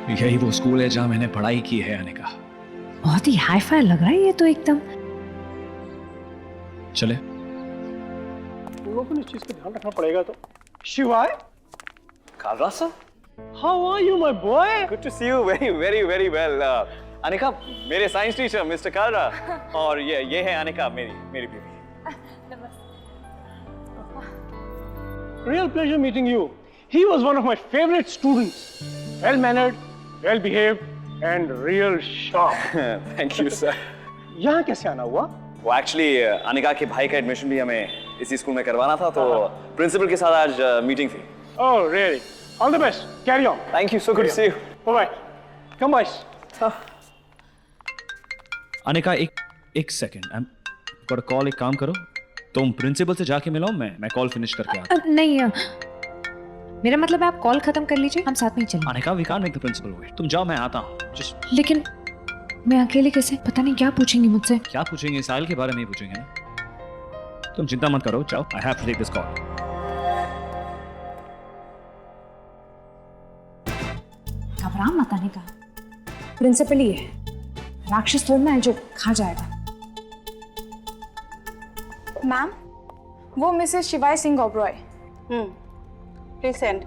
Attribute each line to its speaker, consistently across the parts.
Speaker 1: यही वो स्कूल है जहां मैंने पढ़ाई की है अनिका।
Speaker 2: बहुत ही हाई फाई लग रहा है ये तो एकदम।
Speaker 1: चले।
Speaker 3: तुम लोगों को इस चीज का ध्यान रखना पड़ेगा। तो शिवाय,
Speaker 4: Kalra sir?
Speaker 3: how are you my boy?
Speaker 4: Good to see you very well. Anika मेरे साइंस टीचर मिस्टर कालरा और ये है अनिका मेरी बीवी।
Speaker 3: Real pleasure meeting you. He was one of my favorite students. Well mannered, well behaved, and real sharp.
Speaker 4: Thank you sir.
Speaker 3: यहाँ कैसे आना हुआ?
Speaker 4: वो एक्चुअली अनिका के भाई का एडमिशन भी हमें इसी स्कूल में करवाना था तो प्रिंसिपल के साथ आज मीटिंग थी।
Speaker 3: Oh really? All the best. Carry on.
Speaker 4: Thank you, so good to see you.
Speaker 3: Bye bye. Come boys.
Speaker 1: Anika एक second, I am got call. एक काम करो, तुम प्रिंसिपल से जाके मिलो, मैं कॉल फिनिश करके आता हूं।
Speaker 2: नहीं मेरा मतलब है आप कॉल खत्म कर लीजिए, हम साथ में ही चलेंगे।
Speaker 1: Anika we can't make the principal wait. तुम जाओ, मैं आता हूं। जस्ट
Speaker 2: लेकिन मैं अकेले कैसे? पता नहीं क्या पूछेंगे मुझसे।
Speaker 1: क्या पूछेंगे? साहिल के बारे में ही पूछेंगे ना। तुम चिंता मत करो, जाओ। I have to take this call.
Speaker 2: घबरा मत अनिका, प्रिंसिपल ही है, राक्षस थोड़ा ना है जो खा जाएगा।
Speaker 5: मैम, वो मिसेस शिवाय Singh Oberoi. Please send.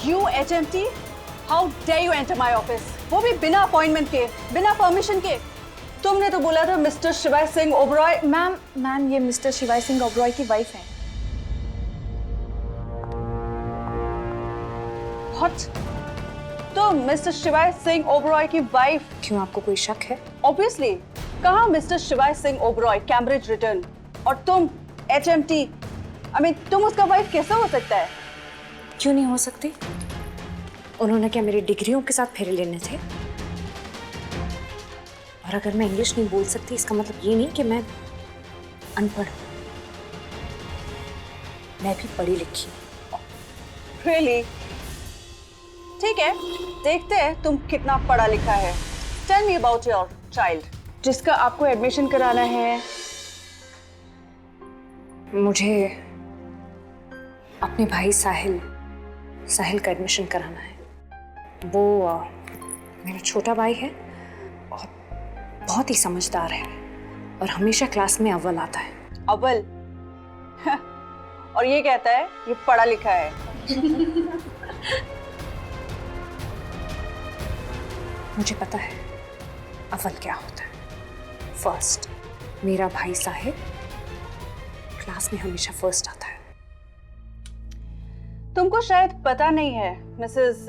Speaker 5: You HMT, how dare you enter my office? वो भी बिना अपॉइंटमेंट के, बिना परमिशन के। तुमने तो बोला था मिस्टर शिवाय सिंह ओबरॉय। मैम ये मिस्टर शिवाय सिंह ओबरॉय की वाइफ है। What? तो मिस्टर शिवाय सिंह ओबरॉय की वाइफ?
Speaker 2: क्यों, आपको कोई शक है?
Speaker 5: Obviously, कहाँ मिस्टर शिवाय सिंह ओबरॉय, कैम्ब्रिज रिटर्न, और तुम HMT? I mean, तुम उसका वाइफ कैसे हो सकता है?
Speaker 2: क्यों नहीं हो सकती? उन्होंने क्या मेरी डिग्रियों के साथ फेरे लेने थे? और अगर मैं इंग्लिश नहीं बोल सकती इसका मतलब ये नहीं कि मैं अनपढ़ हूं। मैं भी पढ़ी लिखी हूं।
Speaker 5: Really? ठीक है, देखते हैं तुम कितना पढ़ा लिखा है। Tell me about your child, जिसका आपको एडमिशन कराना है।
Speaker 2: मुझे अपने भाई साहिल का एडमिशन कराना है। वो मेरा छोटा भाई है और बहुत ही समझदार है और हमेशा क्लास में अव्वल आता है।
Speaker 5: अव्वल? और ये कहता है ये पढ़ा लिखा है।
Speaker 2: मुझे पता है अव्वल क्या होता है। फर्स्ट। मेरा भाई साहिल क्लास में हमेशा फर्स्ट आता है।
Speaker 5: तुमको शायद पता नहीं है मिसेस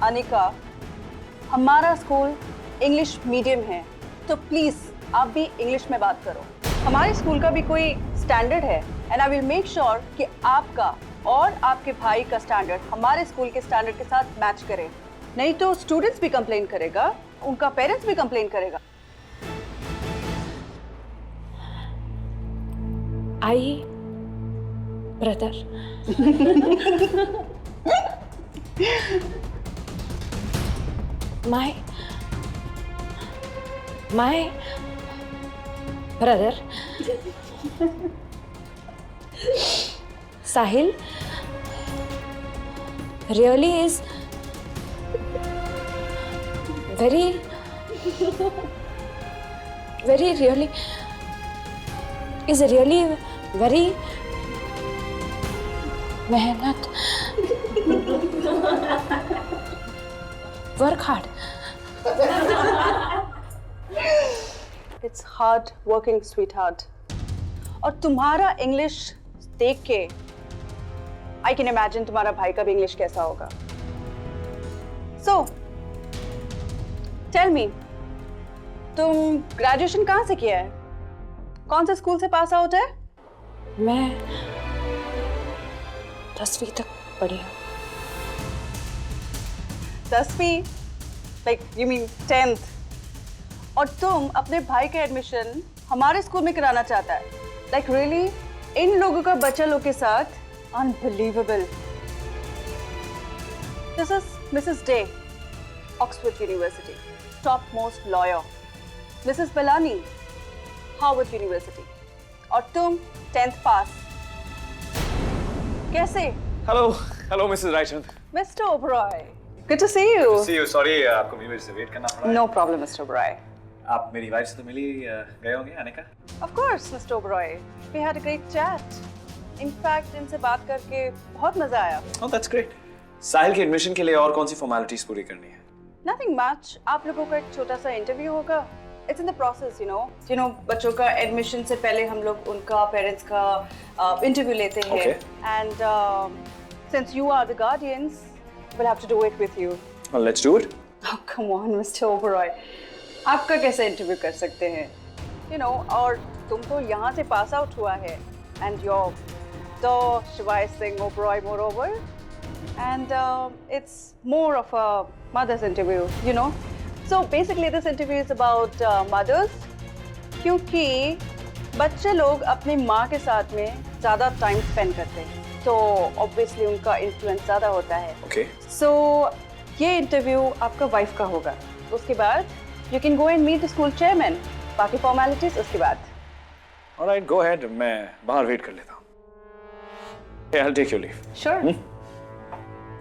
Speaker 5: अनिका, हमारा स्कूल इंग्लिश मीडियम है, तो प्लीज आप भी इंग्लिश में बात करो। हमारे स्कूल का भी कोई स्टैंडर्ड है and I will make sure कि आपका और आपके भाई का स्टैंडर्ड हमारे स्कूल के स्टैंडर्ड के साथ मैच करे। नहीं तो स्टूडेंट्स भी कंप्लेन करेगा, उनका पेरेंट्स भी कंप्लेन करेगा।
Speaker 2: आई brother. my brother Sahil really is very really is really very मेहनत, work hard.
Speaker 5: It's hard working, sweetheart. और तुम्हारा इंग्लिश देख के I can imagine तुम्हारा भाई का भी इंग्लिश कैसा होगा। So, tell me, तुम ग्रेजुएशन कहाँ से किया है? कौन से स्कूल से पास आउट है?
Speaker 2: मैं 10वीं तक पढ़ी हूँ।
Speaker 5: 10वीं? Like you mean 10th? और तुम अपने भाई का एडमिशन हमारे स्कूल में कराना चाहता है? Like really? इन लोगों का बच्चा लोग के साथ unbelievable. This is Mrs Dey, Oxford University, top most lawyer. Mrs Belani, Harvard University, और तुम 10th पास। कैसे?
Speaker 4: Hello Mrs Raichand.
Speaker 5: Mr Oberoi, good to see you.
Speaker 4: See you, sorry आपको मेरी वजह से वेट करना पड़ा।
Speaker 5: No problem Mr Oberoi.
Speaker 4: आप मेरी वाइफ से तो मिली गए होंगे आने का?
Speaker 5: Of course, Mr. Oberoi. We had a great chat. In fact, इनसे बात करके बहुत मजा आया।
Speaker 4: Oh, that's great. साहिल के एडमिशन के लिए और कौन सी फॉर्मेलिटीज पूरी करनी है?
Speaker 5: Nothing much. आप लोगों का एक छोटा सा इंटरव्यू होगा। It's in the process, you know, बच्चों का एडमिशन से पहले हम लोग उनका पेरेंट्स का इंटरव्यू लेते हैं।
Speaker 4: Okay.
Speaker 5: And since you are the guardians, we'll have to do it with you.
Speaker 4: Well, let's do it.
Speaker 5: Oh, come on, Mr. Oberoi. आपका कैसे इंटरव्यू कर सकते हैं? और तुम तो यहाँ से पास आउट हुआ है, and you're the Shivai Singh Oberoi moreover, and it's more of a mother's interview, So basically this interview is about mothers, क्योंकि बच्चे लोग अपनी माँ के साथ में ज़्यादा टाइम स्पेंड करते हैं, तो obviously उनका इन्फ्लुएंस ज़्यादा होता है।
Speaker 4: Okay.
Speaker 5: So ये इंटरव्यू आपका वाइफ का होगा। उसके बाद you can go and meet the school chairman. बाकी फॉर्मेलिटीज उसके बाद।
Speaker 4: All right, go ahead. मैं बाहर वेट कर लेता हूँ। Yeah, I'll take your leave.
Speaker 5: Sure.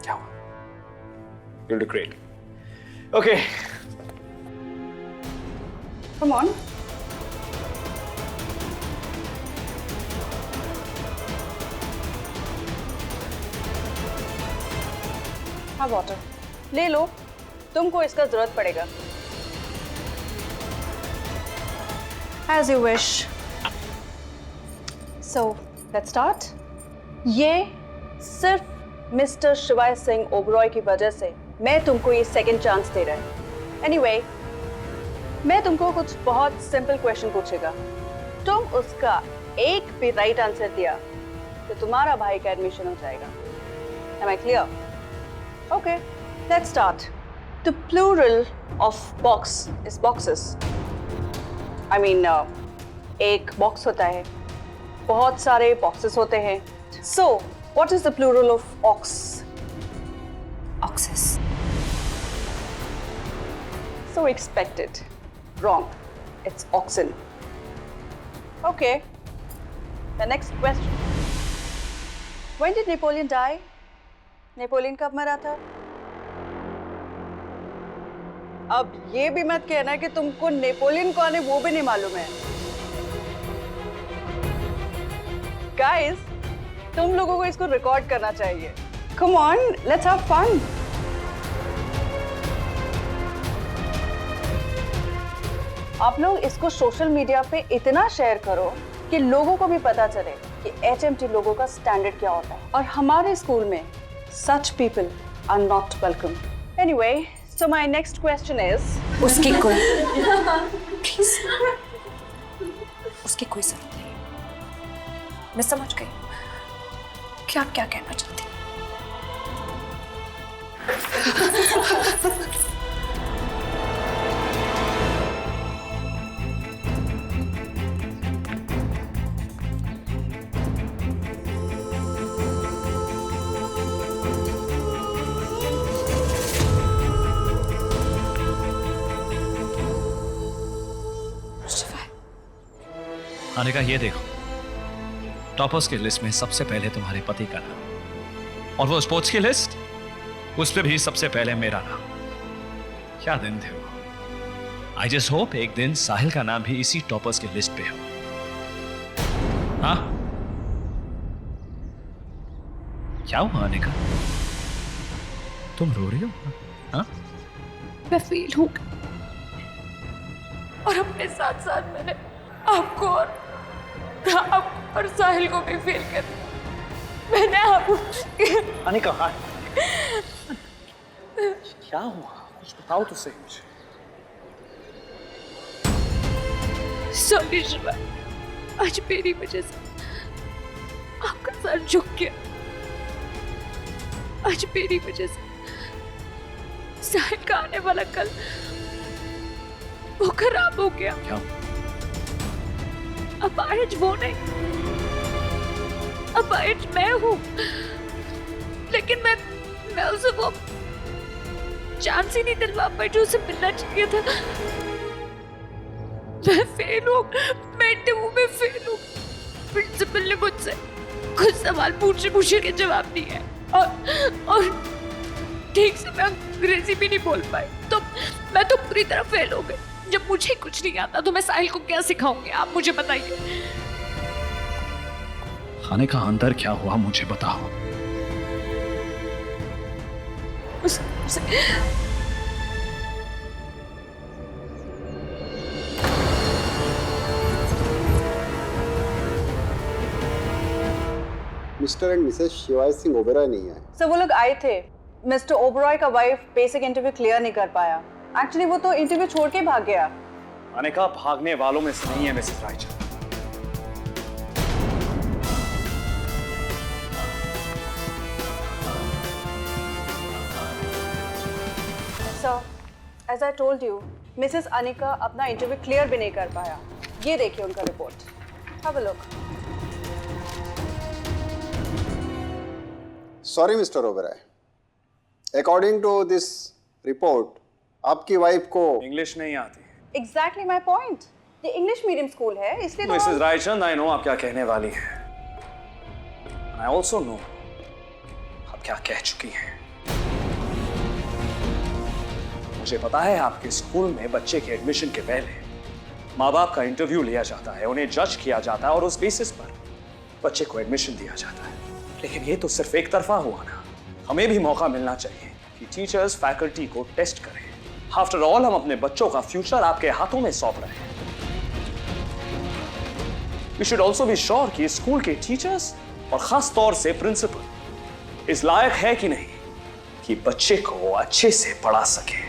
Speaker 4: क्या हुआ? You'll do great. Okay.
Speaker 5: Come on. हाँ वाटर ले लो, तुमको इसका जरूरत पड़ेगा। As you wish. So let's start. ये सिर्फ मिस्टर शिवाय सिंह ओबरॉय की वजह से मैं तुमको ये सेकंड चांस दे रहा हूँ। Anyway, मैं तुमको कुछ बहुत सिंपल क्वेश्चन पूछेगा, तुम उसका एक भी राइट आंसर दिया तो तुम्हारा भाई का एडमिशन हो जाएगा। Am I clear? Okay, let's start. The plural of box is boxes. I mean, एक बॉक्स होता है, बहुत सारे बॉक्सेस होते हैं। So, what is the plural of ox?
Speaker 2: Oxes.
Speaker 5: So expected. Wrong. It's oxen. Okay. The next question. When did Napoleon die? Napoleon कब मरा था? अब ये भी मत कहना कि तुमको नेपोलियन कौन है वो भी नहीं मालूम है। Guys, तुम लोगों को इसको रिकॉर्ड करना चाहिए। Come on, let's have fun. आप लोग इसको सोशल मीडिया पे इतना शेयर करो कि लोगों को भी पता चले कि HMT लोगों का स्टैंडर्ड क्या होता है, और हमारे स्कूल में such people are not welcome. Anyway, so my next question is,
Speaker 2: उसकी कोई प्लीज उसकी कोई जरूरत नहीं। मैं समझ गई कि आप क्या कहना चाहती हैं।
Speaker 1: अनिका, ये देखो, टॉपर्स की लिस्ट में सबसे पहले तुम्हारे पति का नाम, और वो स्पोर्ट्स की लिस्ट, उस पे भी सबसे पहले मेरा नाम। क्या दिन थे वो। आई जस्ट होप एक दिन साहिल का नाम भी इसी टॉपर्स की लिस्ट पे हो। हाँ, क्या हुआ अनिका, तुम रो रही हो? हाँ,
Speaker 2: मैं फेल हूँ और अपने साथ साथ मैंने आपको और साहिल को भी फेल कर दिया। मैंने आपको
Speaker 4: अनिका, हाँ, क्या हुआ, कुछ बताओ तो सही मुझे।
Speaker 2: सॉरी शिवा, आज मेरी वजह से आपका सर झुक गया। आज मेरी वजह से साहिल का आने वाला कल वो खराब हो गया।
Speaker 1: क्या?
Speaker 2: अब आज वो नहीं,
Speaker 6: अपाहिज मैं हूँ, लेकिन मैं उसे वो चांस ही नहीं दिलवा पाई जो उसे मिलना चाहिए था। मैं फेल हूँ, मैं इंटरव्यू में फेल हूँ। प्रिंसिपल ने मुझसे कुछ सवाल पूछे के जवाब दिए और ठीक से मैं अंग्रेजी भी नहीं बोल पाई, तो मैं तो पूरी तरह फेल हो गई। जब मुझे कुछ नहीं आता तो मैं साहिल को क्या सिखाऊंगी, आप मुझे बताइए।
Speaker 1: खाने का अंदर क्या हुआ मुझे बताओ।
Speaker 7: मिस्टर एंड मिसेस शिवाय सिंह ओबेरॉय नहीं है।
Speaker 5: सर वो लोग आए थे, मिस्टर ओबेरॉय का वाइफ बेसिक इंटरव्यू क्लियर नहीं कर पाया। एक्चुअली वो तो इंटरव्यू छोड़ के भाग गया।
Speaker 4: अनिका भागने वालों में से नहीं है Mrs Raichand.
Speaker 5: Sir, as I told you, Mrs Anika अपना इंटरव्यू क्लियर भी नहीं कर पाया। ये देखिए उनका report, have a look.
Speaker 7: Sorry Mr Oberoi, according to this report आपकी वाइफ को
Speaker 4: इंग्लिश नहीं आती।
Speaker 5: Exactly my point. ये इंग्लिश मीडियम स्कूल है, इसलिए तो
Speaker 4: मिसेस रायचंद, आई नो आप क्या कहने वाली हैं। आई ऑल्सो नो आप क्या कह चुकी हैं। मुझे पता है आपके स्कूल में बच्चे के एडमिशन के पहले माँ बाप का इंटरव्यू लिया जाता है, उन्हें जज किया जाता है और उस बेसिस पर बच्चे को एडमिशन दिया जाता है। लेकिन ये तो सिर्फ एक तरफा हुआ ना। हमें भी मौका मिलना चाहिए कि टीचर्स फैकल्टी को टेस्ट करें। आफ्टर ऑल हम अपने बच्चों का फ्यूचर आपके हाथों में सौंप रहे हैं। We should also be sure कि स्कूल के टीचर्स और खास तौर से प्रिंसिपल इस लायक है कि नहीं कि बच्चे को अच्छे से पढ़ा सके।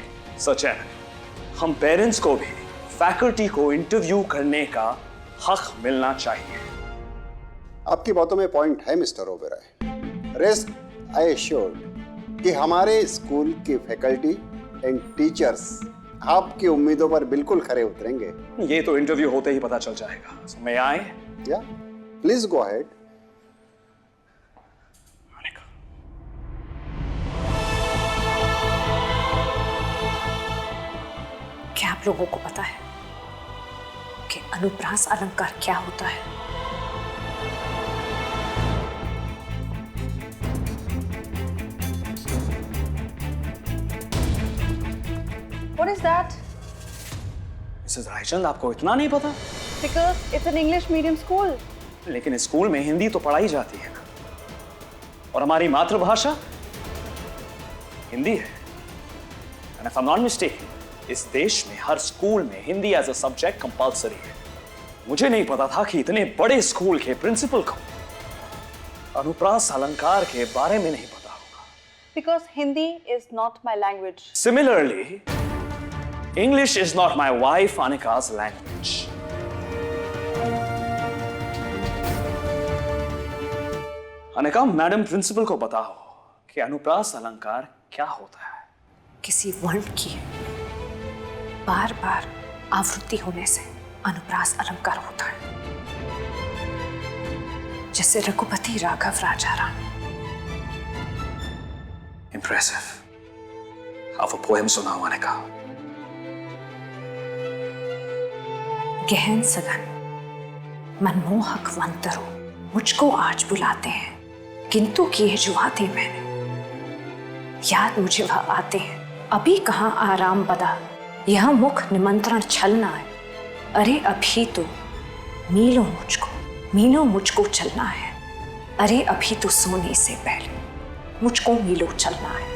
Speaker 4: सच है, हम पेरेंट्स को भी फैकल्टी को इंटरव्यू करने का हक मिलना चाहिए।
Speaker 7: आपकी बातों में पॉइंट है mister Oberoi. Rest I assured कि हमारे स्कूल की फैकल्टी एंड टीचर्स आपकी उम्मीदों पर बिल्कुल खरे उतरेंगे।
Speaker 4: ये तो इंटरव्यू होते ही पता चल जाएगा। So, may I?
Speaker 7: या प्लीज गो अहेड।
Speaker 2: क्या आप लोगों को पता है कि अनुप्रास अलंकार क्या होता है?
Speaker 5: What is that?
Speaker 4: Mrs Raichand, आपको इतना नहीं पता?
Speaker 5: Because it's an English medium school.
Speaker 4: लेकिन स्कूल में हिंदी तो पढ़ाई जाती है ना, और हमारी मातृभाषा हिंदी है। And if I'm not mistaken, इस देश में हर स्कूल में Hindi as a subject compulsory है। मुझे नहीं पता था कि इतने बड़े स्कूल के प्रिंसिपल को अनुप्रास अलंकार के बारे में नहीं पता होगा।
Speaker 5: Because Hindi is not my language.
Speaker 4: Similarly, English is not my wife Anika's language. Anika, madam principal को बताओ कि अनुप्रास अलंकार क्या होता है।
Speaker 2: किसी वर्ण की बार बार आवृत्ति होने से अनुप्रास अलंकार होता है, जैसे रघुपति राघव राजा राम।
Speaker 4: Impressive. आप वो पोएम सुनाओ अनिका।
Speaker 2: गहन सघन मनमोहक वंतरो मुझको आज बुलाते हैं, किंतु किए जो आते मैंने याद मुझे वह आते हैं। अभी कहाँ आराम बदा, यह मुख निमंत्रण छलना है। अरे अभी तो मीलों मुझको चलना है। अरे अभी तो सोने से पहले मुझको मीलों चलना है।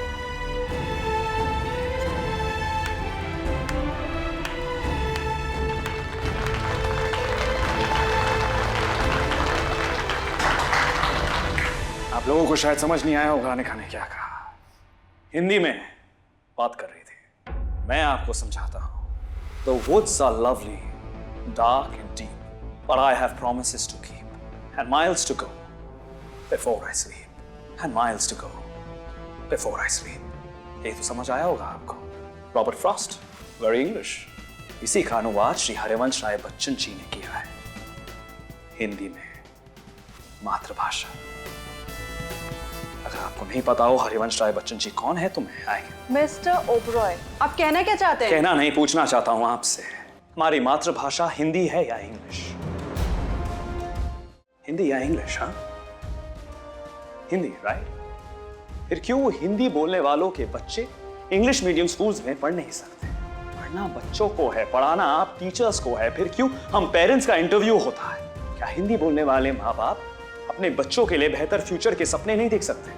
Speaker 4: आप लोगों को शायद समझ नहीं आया होगा अनिका ने क्या कहा। हिंदी में बात कर रही थी, मैं आपको समझाता हूं। The woods are lovely, dark and deep, but I have promises to keep, and miles to go before I sleep, and miles to go before I sleep. ये तो समझ आया होगा आपको। Robert Frost, very English. इसी का अनुवाद श्री हरिवंश राय बच्चन जी ने किया है हिंदी में। मातृभाषा। अगर आपको नहीं पता हो हरिवंश राय बच्चन जी कौन है तो मैं आएंगे।
Speaker 5: मिस्टर ओबरॉय, आप कहना क्या चाहते हैं?
Speaker 4: कहना नहीं, पूछना चाहता हूं आपसे, हमारी मातृभाषा हिंदी है या इंग्लिश? हिंदी या इंग्लिश? हाँ, हिंदी, राइट? फिर क्यों वो हिंदी बोलने वालों के बच्चे इंग्लिश मीडियम स्कूल्स में पढ़ नहीं सकते? पढ़ना बच्चों को है, पढ़ाना आप टीचर्स को है। फिर क्यों हम पेरेंट्स का इंटरव्यू होता है? क्या हिंदी बोलने वाले माँ बाप अपने बच्चों के लिए बेहतर फ्यूचर के सपने नहीं देख सकते?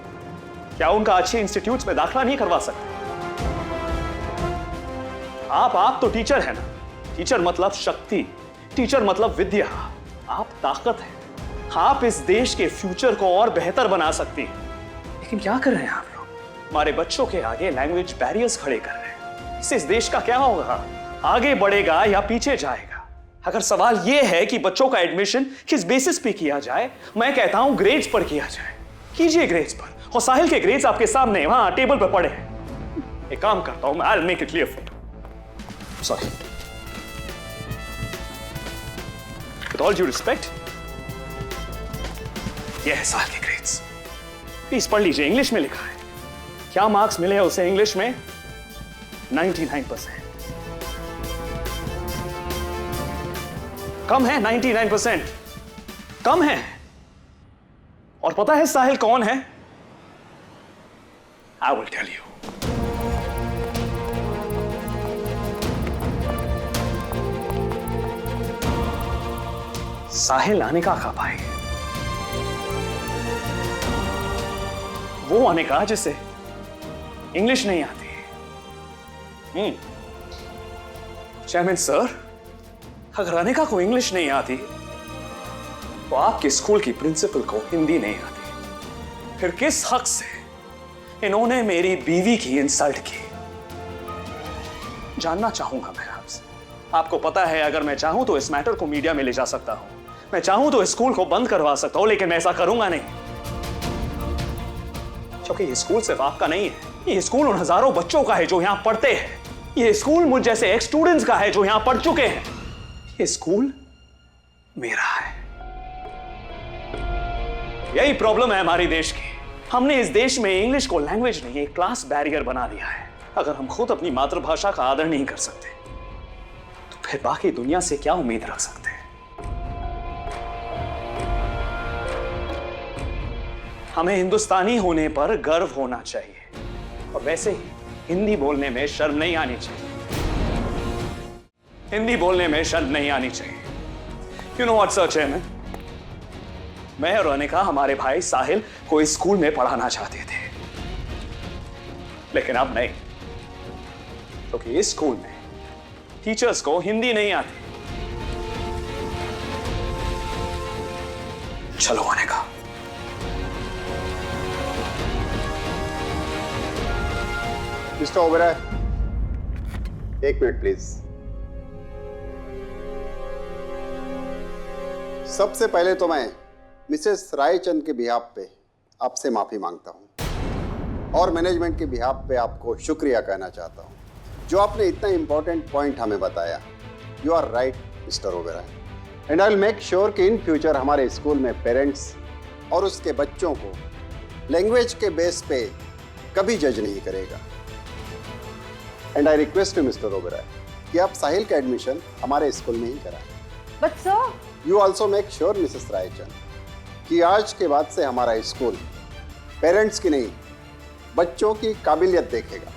Speaker 4: क्या उनका अच्छे इंस्टीट्यूट्स में दाखला नहीं करवा सकते? आप तो टीचर है ना। टीचर मतलब शक्ति, टीचर मतलब विद्या। आप ताकत है, आप इस देश के फ्यूचर को और बेहतर बना सकती हैं। लेकिन क्या कर रहे हैं आप लोग? हमारे बच्चों के आगे लैंग्वेज बैरियर्स खड़े कर रहे हैं। इससे इस देश का क्या होगा? आगे बढ़ेगा या पीछे जाएगा? अगर सवाल यह है कि बच्चों का एडमिशन किस बेसिस पे किया जाए, मैं कहता हूं ग्रेड्स पर किया जाए। कीजिए ग्रेड्स पर। और साहिल के ग्रेड्स आपके सामने वहां टेबल पर पड़े हैं। एक काम करता हूं मैं, आई will make it clear for you. Sorry, with all due respect, यह है साहिल के ग्रेड्स। प्लीज पढ़ लीजिए, इंग्लिश में लिखा है। क्या मार्क्स मिले हैं उसे इंग्लिश में? 99%। कम है 99%, कम है। और पता है साहिल कौन है? I will tell you. साहिल अनिका का भाई, वो अनिका जिसे इंग्लिश नहीं आती। चेयरमैन सर, अगर अनिका को इंग्लिश नहीं आती तो आपके स्कूल की प्रिंसिपल को हिंदी नहीं आती। फिर किस हक से इन्होंने मेरी बीवी की इंसल्ट की? जानना चाहूंगा मैं आपसे। आपको पता है अगर मैं चाहूं तो इस मैटर को मीडिया में ले जा सकता हूं, मैं चाहूं तो इस स्कूल को बंद करवा सकता हूं, लेकिन मैं ऐसा करूंगा नहीं। क्योंकि ये स्कूल सिर्फ आपका नहीं है, ये स्कूल उन हजारों बच्चों का है जो यहां पढ़ते हैं। ये स्कूल मुझ जैसे एक्स स्टूडेंट्स का है जो यहां पढ़ चुके हैं। ये स्कूल मेरा है। यही प्रॉब्लम है हमारे देश की। हमने इस देश में इंग्लिश को लैंग्वेज नहीं, एक क्लास बैरियर बना दिया है। अगर हम खुद अपनी मातृभाषा का आदर नहीं कर सकते तो फिर बाकी दुनिया से क्या उम्मीद रख सकते हैं? हमें हिंदुस्तानी होने पर गर्व होना चाहिए, और वैसे ही हिंदी बोलने में शर्म नहीं आनी चाहिए। हिंदी बोलने में शर्म नहीं आनी चाहिए। You know what sir chairman, मैं और अनिका हमारे भाई साहिल को इस स्कूल में पढ़ाना चाहते थे, लेकिन अब नहीं, क्योंकि इस स्कूल में टीचर्स को हिंदी नहीं आती। चलो अनिका।
Speaker 7: मिस्टर ओबेरॉय, एक मिनट प्लीज। सबसे पहले तो मैं मिसेस रायचंद के बिहाफ पे आपसे माफी मांगता हूं, और मैनेजमेंट के बिहाफ पे आपको शुक्रिया कहना चाहता हूं जो आपने इतना इंपॉर्टेंट पॉइंट हमें बताया। You are right Mr Oberoi, and I will make sure कि इन फ्यूचर हमारे स्कूल में पेरेंट्स और उसके बच्चों को लैंग्वेज के बेस पे कभी जज नहीं करेगा। And I request you mister Oberoi कि आप साहिल का एडमिशन हमारे स्कूल में ही कराएं।
Speaker 5: But sir,
Speaker 7: you also make sure Mrs Raichand कि आज के बाद से हमारा स्कूल पेरेंट्स की नहीं, बच्चों की काबिलियत देखेगा।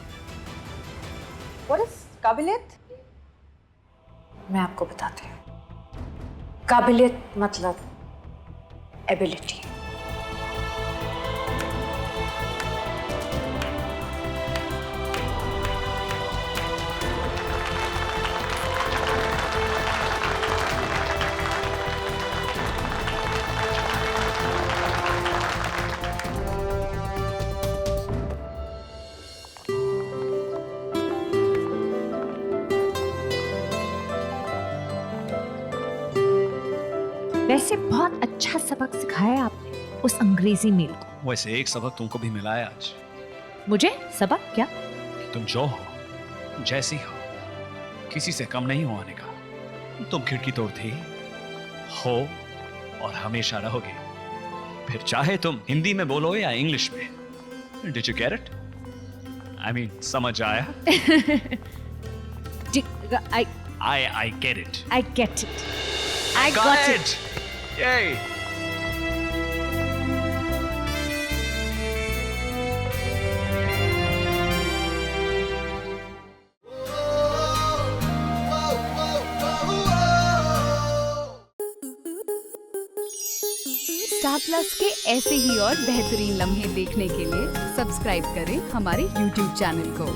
Speaker 5: व्हाट इज काबिलियत?
Speaker 2: मैं आपको बताती हूँ। काबिलियत मतलब एबिलिटी।
Speaker 6: वैसे बहुत अच्छा सबक सिखाया आपने उस अंग्रेजी मेल को।
Speaker 1: वैसे एक सबक तुमको भी मिला है आज।
Speaker 6: मुझे सबक क्या?
Speaker 1: तुम जो हो, जैसी हो, किसी से कम नहीं हो अनिका। तुम खिड़की तोड़ थी, हो और हमेशा रहोगे। फिर चाहे तुम हिंदी में बोलो या इंग्लिश में. Did you get it? I mean, समझ आया? I get it.
Speaker 2: I get it. I
Speaker 1: Got
Speaker 2: got
Speaker 1: it. Yay.
Speaker 8: Star plus के ऐसे ही और बेहतरीन लम्हे देखने के लिए सब्सक्राइब करें हमारे YouTube चैनल को.